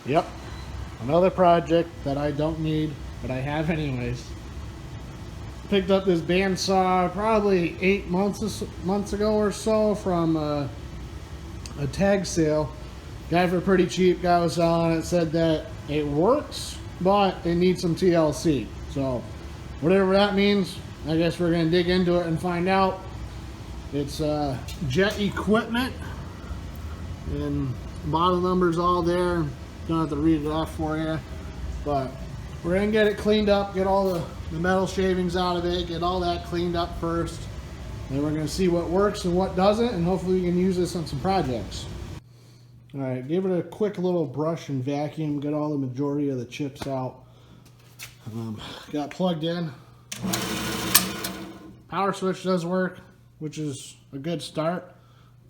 Yep, another project that I don't need, but I have anyways. Picked up this bandsaw probably 8 months ago or so from a tag sale. Guy for pretty cheap, guy was selling it, said that it works, but it needs some TLC. So whatever that means, I guess we're gonna dig into it and find out. It's Jet Equipment, and model numbers all there. Don't have to read it off for you, but we're gonna get it cleaned up, get all the metal shavings out of it, get all that cleaned up first. Then we're gonna see what works and what doesn't, and hopefully we can use this on some projects. All right, give it a quick little brush and vacuum, get all the majority of the chips out. Got plugged in. Power switch does work, which is a good start.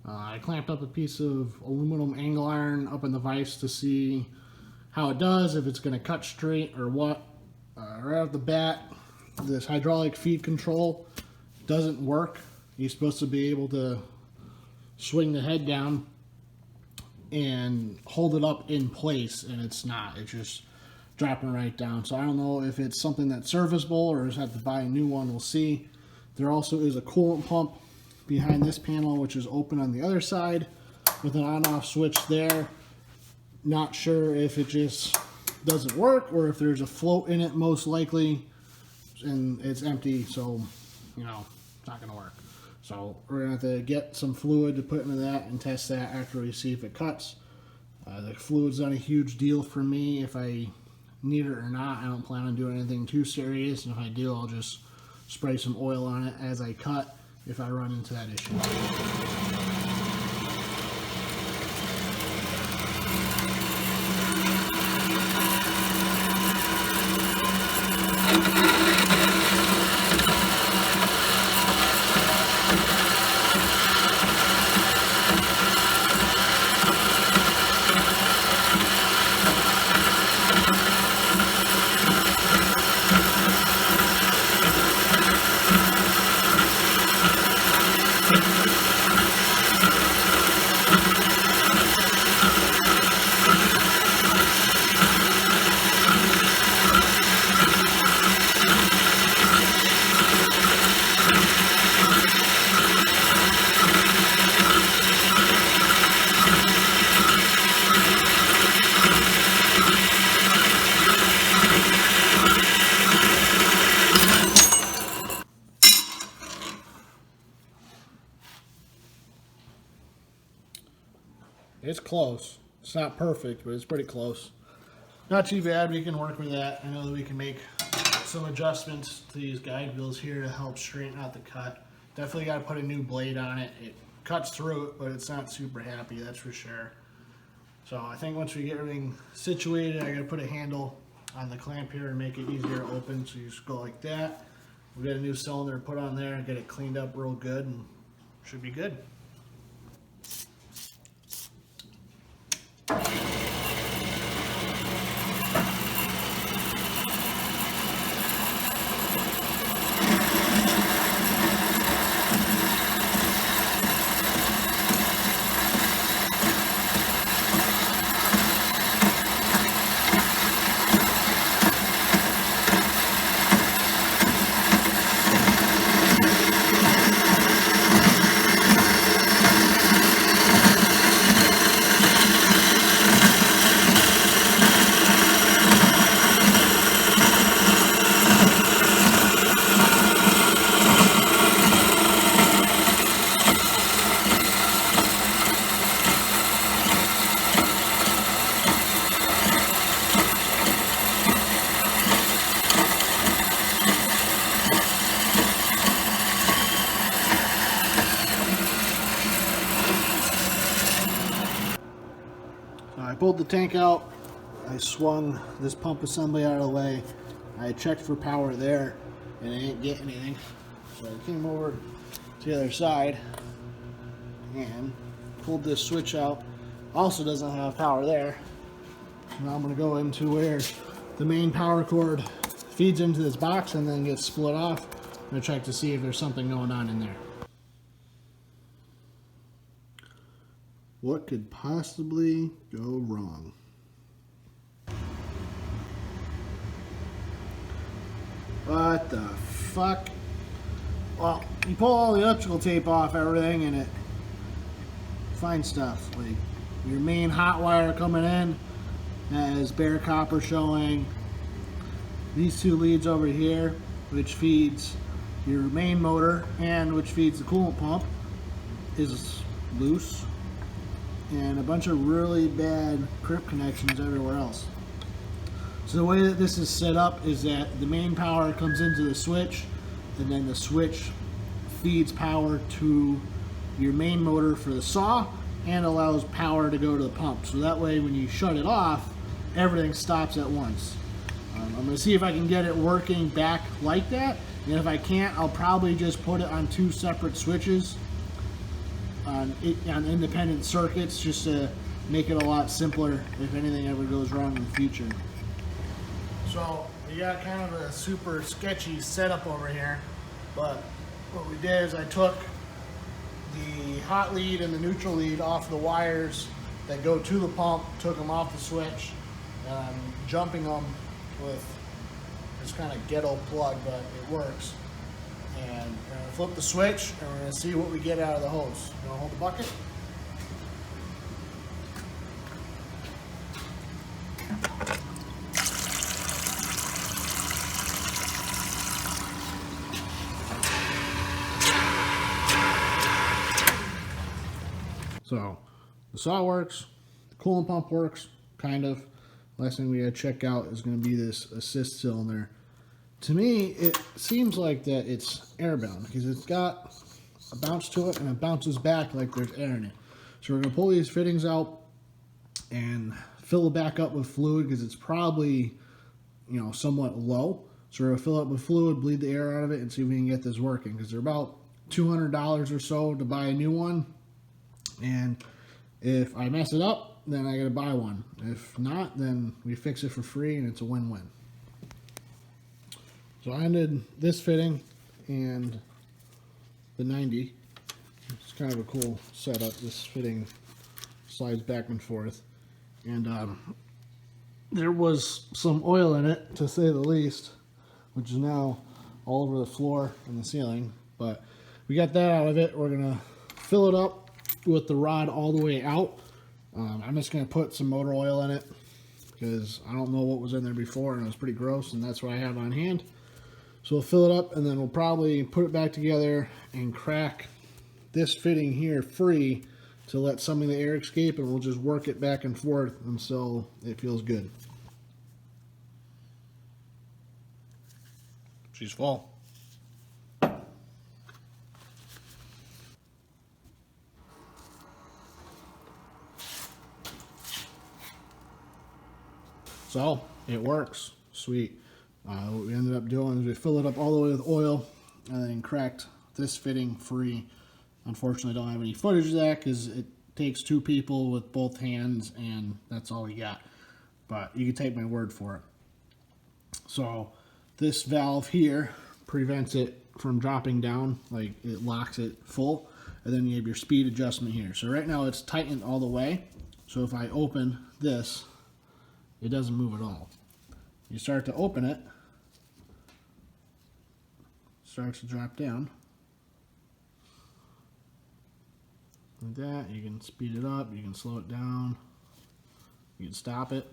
I clamped up a piece of aluminum angle iron up in the vise to see how it does, if it's going to cut straight or what. Right off the bat, this hydraulic feed control doesn't work. You're supposed to be able to swing the head down and hold it up in place, and it's not. It's just dropping right down. So I don't know if it's something that's serviceable or just have to buy a new one. We'll see. There also is a coolant pump behind this panel, which is open on the other side with an on-off switch there. Not sure if it just doesn't work or if there's a float in it, most likely, and it's empty, so you know it's not gonna work. So we're gonna have to get some fluid to put into that and test that after we see if it cuts. The fluid's not a huge deal for me if I need it or not. I don't plan on doing anything too serious, and if I do, I'll just spray some oil on it as I cut if I run into that issue. It's close. It's not perfect, but it's pretty close. Not too bad. We can work with that. I know that we can make some adjustments to these guide wheels here to help straighten out the cut. Definitely got to put a new blade on it. It cuts through it, but it's not super happy, that's for sure. So I think once we get everything situated, I got to put a handle on the clamp here and make it easier to open. So you just go like that. We'll get a new cylinder put on there and get it cleaned up real good, and should be good. I pulled the tank out, I swung this pump assembly out of the way, I checked for power there, and I didn't get anything. So I came over to the other side and pulled this switch out. Also doesn't have power there. Now I'm going to go into where the main power cord feeds into this box and then gets split off. I'm going to check to see if there's something going on in there. What could possibly go wrong? What the fuck? Well, you pull all the electrical tape off everything and it finds stuff. Like your main hot wire coming in has bare copper showing. These two leads over here, which feeds your main motor and which feeds the coolant pump, is loose. And a bunch of really bad crimp connections everywhere else. So the way that this is set up is that the main power comes into the switch, and then the switch feeds power to your main motor for the saw and allows power to go to the pump. So that way when you shut it off, everything stops at once. I'm going to see if I can get it working back like that, and if I can't, I'll probably just put it on two separate switches on independent circuits just to make it a lot simpler if anything ever goes wrong in the future. So we got kind of a super sketchy setup over here, but what we did is I took the hot lead and the neutral lead off the wires that go to the pump, took them off the switch, and I'm jumping them with this kind of ghetto plug, but it works. And we're going to flip the switch and we're going to see what we get out of the hose. You want to hold the bucket? So the saw works, the coolant pump works, kind of. Last thing we gotta check out is gonna be this assist cylinder. To me, it seems like that it's airbound because it's got a bounce to it and it bounces back like there's air in it. So we're gonna pull these fittings out and fill it back up with fluid because it's probably, you know, somewhat low. So we're gonna fill it up with fluid, bleed the air out of it, and see if we can get this working because they're about $200 or so to buy a new one. And if I mess it up, then I gotta buy one. If not, then we fix it for free and it's a win-win. So I ended this fitting and the 90. It's kind of a cool setup. This fitting slides back and forth. And there was some oil in it, to say the least, which is now all over the floor and the ceiling. But we got that out of it. We're gonna fill it up with the rod all the way out. I'm just going to put some motor oil in it because I don't know what was in there before and it was pretty gross, and that's what I have on hand. So we'll fill it up and then we'll probably put it back together and crack this fitting here free to let some of the air escape, and we'll just work it back and forth until it feels good. She's full. So it works. Sweet. What we ended up doing is we filled it up all the way with oil and then cracked this fitting free. Unfortunately, I don't have any footage of that because it takes two people with both hands and that's all we got. But you can take my word for it. So this valve here prevents it from dropping down, like it locks it full, and then you have your speed adjustment here. So right now it's tightened all the way. So if I open this, it doesn't move at all. You start to open it, starts to drop down. Like that, you can speed it up, you can slow it down, you can stop it.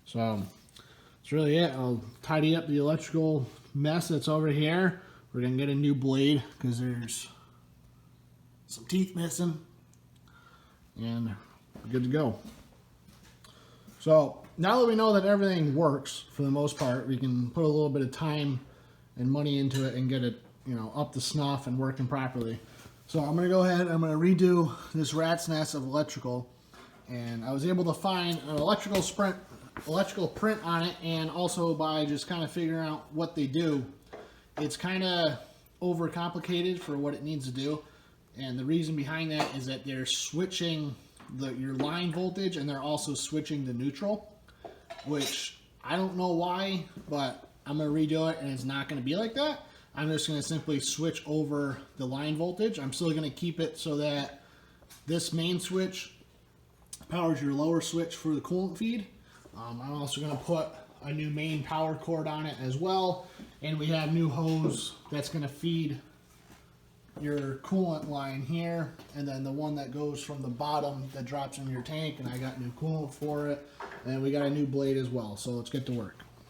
So that's really it. I'll tidy up the electrical mess that's over here. We're gonna get a new blade because there's some teeth missing, and we're good to go. So now that we know that everything works for the most part, we can put a little bit of time and money into it and get it, you know, up to snuff and working properly. So I'm gonna go ahead and I'm gonna redo this rat's nest of electrical, and I was able to find an electrical print on it, and also by just kind of figuring out what they do, it's kind of overcomplicated for what it needs to do. And the reason behind that is that they're switching your line voltage, and they're also switching the neutral, which I don't know why, but I'm going to redo it and it's not going to be like that. I'm just going to simply switch over the line voltage. I'm still going to keep it so that this main switch powers your lower switch for the coolant feed. I'm also going to put a new main power cord on it as well, and we have new hose that's going to feed your coolant line here, and then the one that goes from the bottom that drops in your tank, and I got new coolant for it, and we got a new blade as well, so let's get to work.